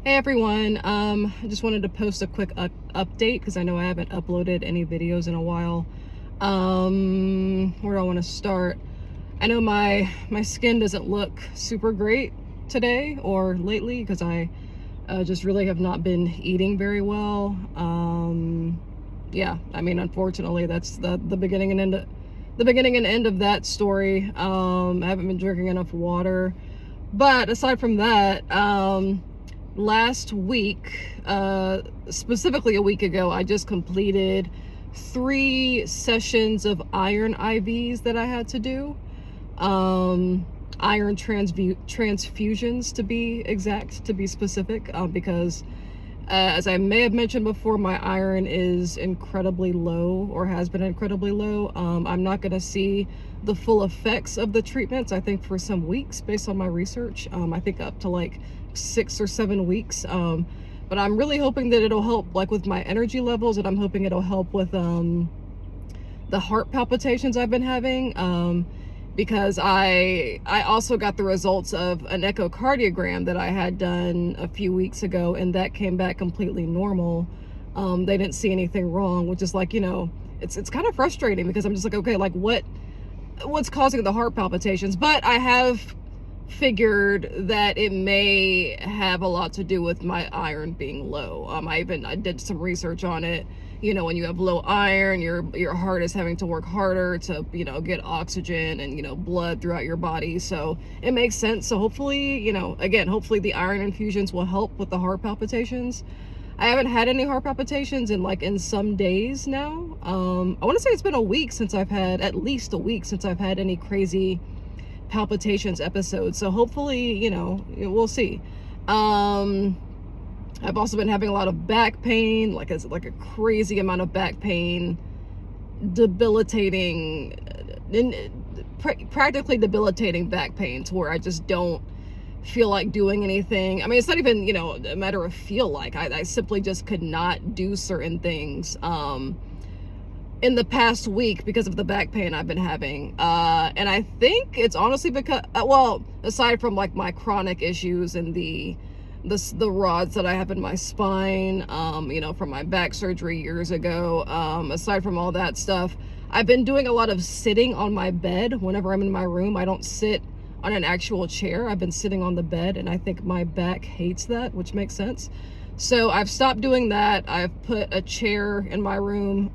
Hey everyone, I just wanted to post a quick update because I know I haven't uploaded any videos in a while. Where do I want to start? I know my skin doesn't look super great today or lately because I just really have not been eating very well. Yeah, I mean, unfortunately, that's the beginning and end of that story. I haven't been drinking enough water, but aside from that, last week, specifically a week ago, I just completed 3 sessions of iron IVs that I had to do. Iron transfusions to be exact, to be specific, because as I may have mentioned before, my iron is incredibly low, or has been incredibly low. I'm not going to see the full effects of the treatments, I think, for some weeks based on my research. I think up to like 6 or 7 weeks. But I'm really hoping that it'll help, like, with my energy levels, and I'm hoping it'll help with the heart palpitations I've been having. Because I also got the results of an echocardiogram that I had done a few weeks ago, and that came back completely normal. They didn't see anything wrong, which is, like, you know, it's kind of frustrating because I'm just like, okay, like what's causing the heart palpitations? But I have figured that it may have a lot to do with my iron being low. I did some research on it. You know, when you have low iron, your heart is having to work harder to, you know, get oxygen and, you know, blood throughout your body. So it makes sense. So hopefully, you know, again, hopefully the iron infusions will help with the heart palpitations. I haven't had any heart palpitations in some days now. I want to say it's been a week since I've had, at least a week since I've had any crazy palpitations episodes. So hopefully, you know, we'll see. I've also been having a lot of back pain, like a crazy amount of back pain, debilitating, practically debilitating back pain, to where I just don't feel like doing anything. I mean, it's not even, you know, a matter of feel like. I simply just could not do certain things in the past week because of the back pain I've been having. And I think it's honestly because, well, aside from like my chronic issues and the rods that I have in my spine, you know, from my back surgery years ago, aside from all that stuff, I've been doing a lot of sitting on my bed whenever I'm in my room. I don't sit on an actual chair. I've been sitting on the bed, and I think my back hates that, which makes sense. So I've stopped doing that. I've put a chair in my room.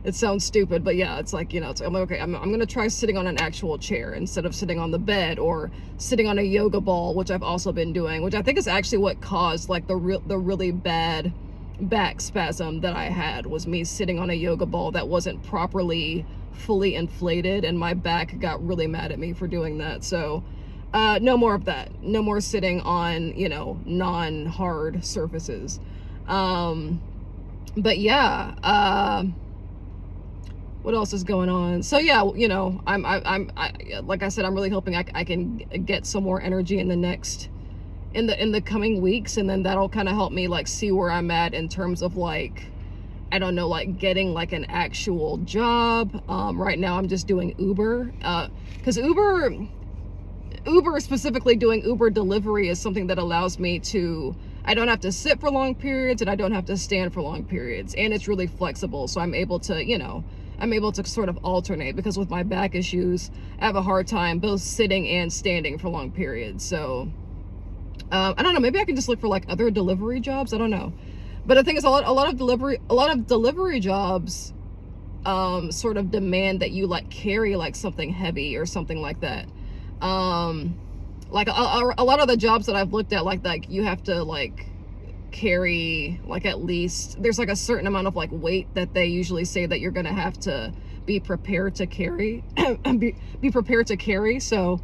It sounds stupid, but yeah, it's like, you know, I'm like, okay, I'm gonna try sitting on an actual chair instead of sitting on the bed, or sitting on a yoga ball, which I've also been doing, which I think is actually what caused like the really bad back spasm that I had, was me sitting on a yoga ball that wasn't properly fully inflated, and my back got really mad at me for doing that. So no more of that. No more sitting on, you know, non-hard surfaces. But yeah, what else is going on? So yeah, you know, I like I said, I'm really hoping I can get some more energy in the coming weeks, and then that'll kind of help me like see where I'm at in terms of, like, I don't know, like getting like an actual job. Right now I'm just doing Uber, because Uber specifically, doing Uber delivery is something that allows me to, I don't have to sit for long periods, and I don't have to stand for long periods, and it's really flexible. So I'm able to, you know, sort of alternate, because with my back issues, I have a hard time both sitting and standing for long periods. So I don't know, maybe I can just look for like other delivery jobs. I don't know. But the thing is, a lot of delivery jobs sort of demand that you like carry like something heavy or something like that. Like a lot of the jobs that I've looked at, like you have to like carry like at least, there's like a certain amount of like weight that they usually say that you're gonna have to be prepared to carry. be prepared to carry. So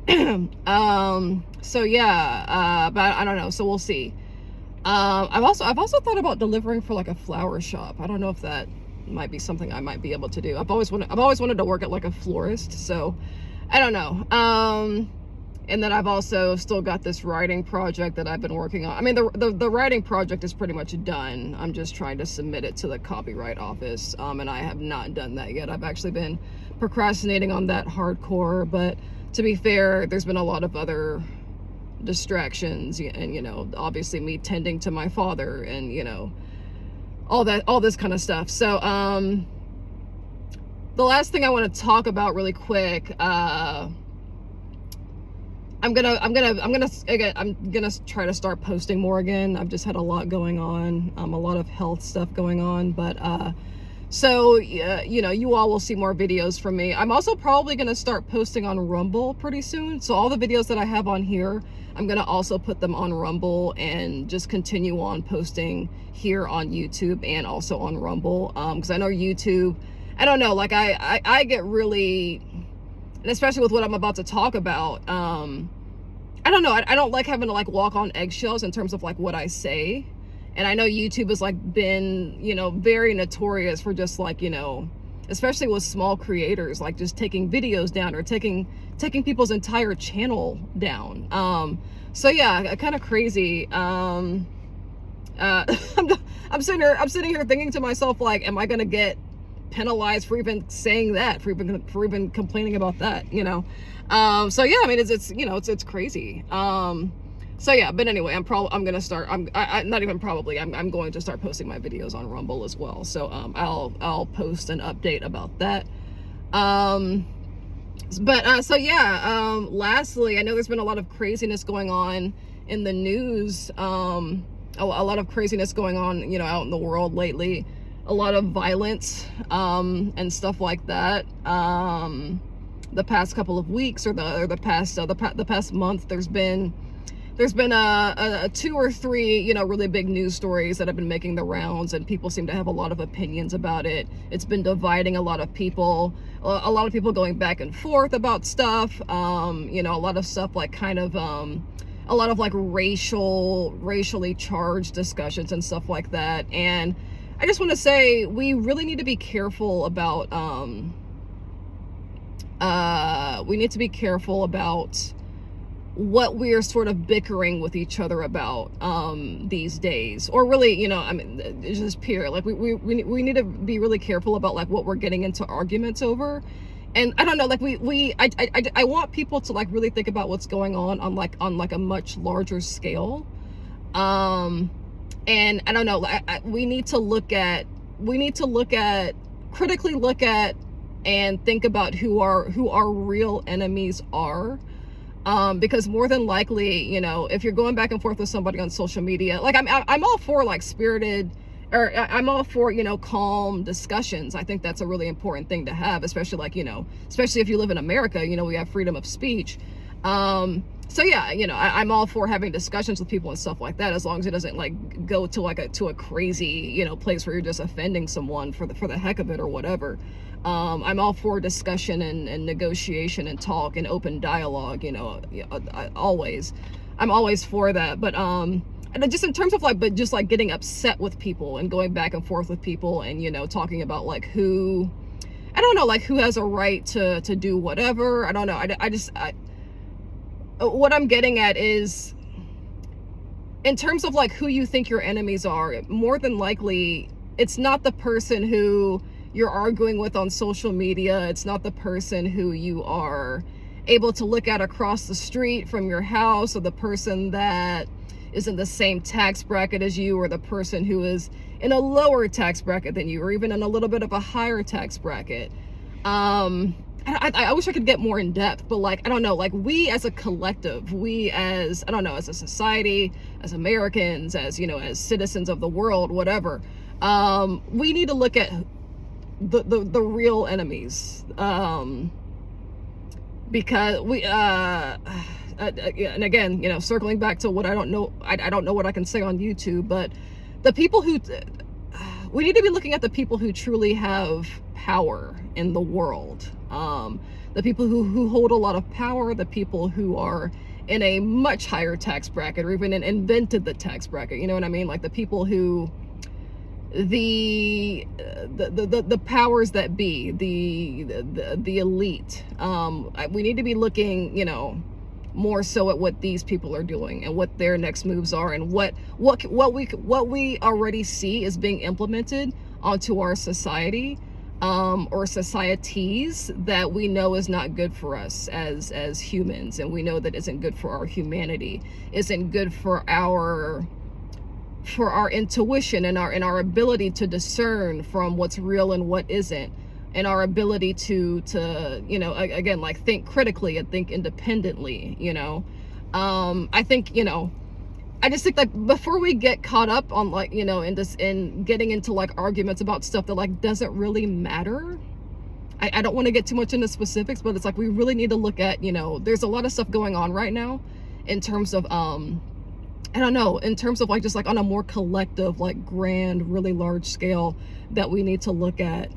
so yeah, but I don't know, so we'll see. I've also thought about delivering for like a flower shop. I don't know if that might be something I might be able to do. I've always wanted to work at like a florist, so I don't know. And then I've also still got this writing project that I've been working on. I mean, the writing project is pretty much done. I'm just trying to submit it to the copyright office, and I have not done that yet. I've actually been procrastinating on that hardcore, but to be fair, there's been a lot of other distractions, and, you know, obviously me tending to my father, and, you know, all this kind of stuff. So, the last thing I want to talk about really quick, I'm gonna try to start posting more again. I've just had a lot going on, a lot of health stuff going on, but so you know, you all will see more videos from me. I'm also probably gonna start posting on Rumble pretty soon. So all the videos that I have on here, I'm gonna also put them on Rumble, and just continue on posting here on YouTube and also on Rumble. Because I know YouTube, I don't know, like I get really, and especially with what I'm about to talk about, I don't know, I don't like having to like walk on eggshells in terms of like what I say. And I know YouTube has like been, you know, very notorious for just like, you know, especially with small creators, like just taking videos down, or taking people's entire channel down. So yeah, kind of crazy. I'm sitting here thinking to myself, like, am I gonna get penalized for even saying that, for even complaining about that, you know? So yeah, I mean, it's you know, it's crazy. So yeah, but anyway, I'm going to start, not even probably, I'm going to start posting my videos on Rumble as well. So I'll post an update about that. So yeah, lastly, I know there's been a lot of craziness going on in the news, a lot of craziness going on, you know, out in the world lately, a lot of violence, and stuff like that. The past couple of weeks, or the past month, there's been a 2 or 3, you know, really big news stories that have been making the rounds, and people seem to have a lot of opinions about it. It's been dividing a lot of people, a lot of people going back and forth about stuff, you know, a lot of stuff like kind of, a lot of like racially charged discussions and stuff like that. And I just want to say, we really need to be careful about, what we're sort of bickering with each other about these days, or really, you know, I mean, it's just pure, like we need to be really careful about like what we're getting into arguments over. And I don't know, like I want people to like really think about what's going on like a much larger scale. And I don't know, we need to critically look at and think about who our real enemies are. Because more than likely, you know, if you're going back and forth with somebody on social media, like I'm all for like spirited, or I'm all for, you know, calm discussions. I think that's a really important thing to have, especially like, you know, especially if you live in America, you know, we have freedom of speech. So yeah, you know, I'm all for having discussions with people and stuff like that, as long as it doesn't like go to like to a crazy, you know, place where you're just offending someone for the heck of it or whatever. I'm all for discussion and negotiation and talk and open dialogue, you know, I'm always for that. But and just in terms of like, but just like getting upset with people and going back and forth with people, and, you know, talking about like who, I don't know, like who has a right to do whatever. I don't know. What I'm getting at is, in terms of like who you think your enemies are, more than likely it's not the person who you're arguing with on social media. It's not the person who you are able to look at across the street from your house, or the person that is in the same tax bracket as you, or the person who is in a lower tax bracket than you, or even in a little bit of a higher tax bracket. I wish I could get more in depth, but like, I don't know, like we as a collective, we as, I don't know, as a society, as Americans, as, you know, as citizens of the world, whatever, we need to look at the real enemies, because we, and again, you know, circling back to what I don't know, I don't know what I can say on YouTube, but the people who, we need to be looking at the people who truly have power in the world, the people who hold a lot of power, the people who are in a much higher tax bracket, or even invented the tax bracket, you know what I mean? Like the people who, the powers that be, the elite. We need to be looking, you know, more so at what these people are doing and what their next moves are, and what we already see is being implemented onto our society. or societies that we know is not good for us as humans, and we know that isn't good for our humanity, isn't good for our intuition and our ability to discern from what's real and what isn't, and our ability to you know, again, like, think critically and think independently, you know. I think, you know, I just think that before we get caught up on, like, you know, in getting into like arguments about stuff that like doesn't really matter, I don't want to get too much into specifics, but it's like we really need to look at, you know, there's a lot of stuff going on right now in terms of I don't know, in terms of like just like on a more collective, like grand, really large scale that we need to look at.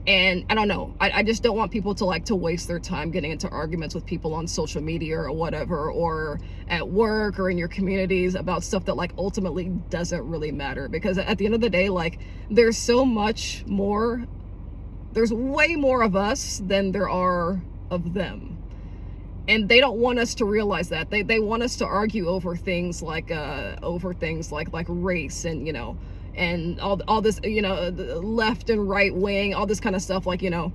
And I don't know, I just don't want people to like to waste their time getting into arguments with people on social media or whatever, or at work or in your communities about stuff that like ultimately doesn't really matter. Because at the end of the day, like, there's so much more, there's way more of us than there are of them. And they don't want us to realize that. They want us to argue over things like race, and, you know, and all this, you know, left and right wing, all this kind of stuff, like, you know,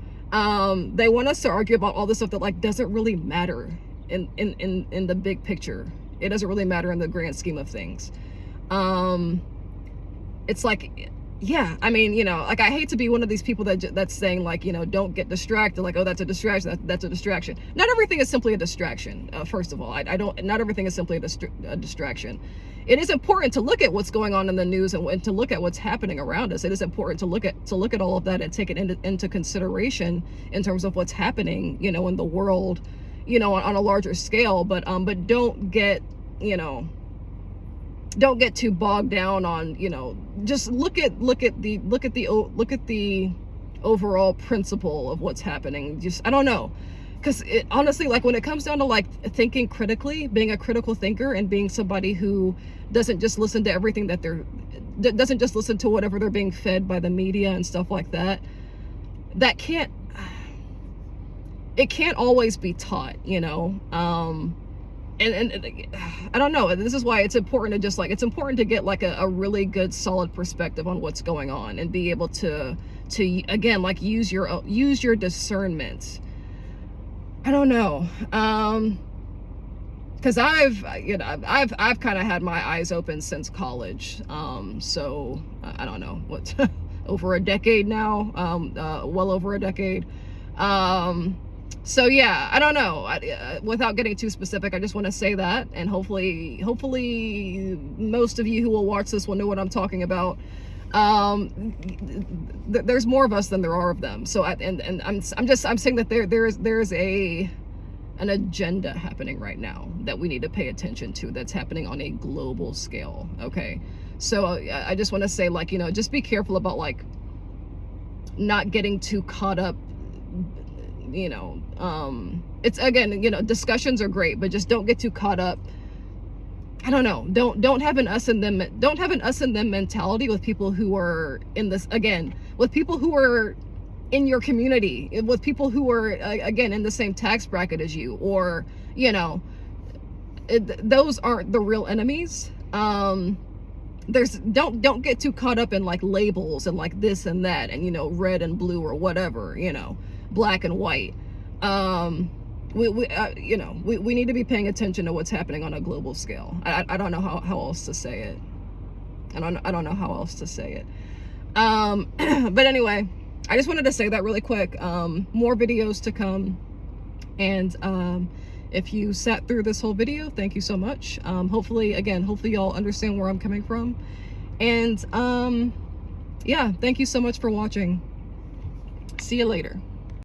they want us to argue about all this stuff that like doesn't really matter in the big picture. It doesn't really matter in the grand scheme of things. It's like, yeah, I mean, you know, like, I hate to be one of these people that's saying, like, you know, don't get distracted, like, oh, that's a distraction, that's a distraction. Not everything is simply a distraction. First of all, not everything is simply a distraction. It is important to look at what's going on in the news and to look at what's happening around us. It is important to look at all of that and take it into consideration in terms of what's happening, you know, in the world, you know, on a larger scale. But don't get, you know, don't get too bogged down on, you know, just look at the overall principle of what's happening. Just, I don't know, because honestly, like, when it comes down to like thinking critically, being a critical thinker, and being somebody who doesn't just listen to everything doesn't just listen to whatever they're being fed by the media and stuff like that, it can't always be taught, you know. And I don't know, this is why it's important to just like, it's important to get like a really good solid perspective on what's going on, and be able to again, like, use your discernment. I don't know, because I've kind of had my eyes open since college, so I don't know what over a decade now, well over a decade. So yeah, I don't know. Without getting too specific, I just want to say that, and hopefully most of you who will watch this will know what I'm talking about. There's more of us than there are of them. So I'm saying that there's an agenda happening right now that we need to pay attention to, that's happening on a global scale. Okay, so I just want to say, like, you know, just be careful about like not getting too caught up. You know, it's, again, you know, discussions are great, but just don't get too caught up. I don't know, don't have an us and them mentality with people who are in this, again, with people who are in your community, with people who are again in the same tax bracket as you, or, you know, those aren't the real enemies. Don't get too caught up in like labels and like this and that, and, you know, red and blue or whatever, you know, black and white. You know, we need to be paying attention to what's happening on a global scale. I don't know how else to say it. I don't know how else to say it. But anyway, I just wanted to say that really quick. More videos to come, and if you sat through this whole video, thank you so much. Hopefully y'all understand where I'm coming from, and yeah, thank you so much for watching. See you later.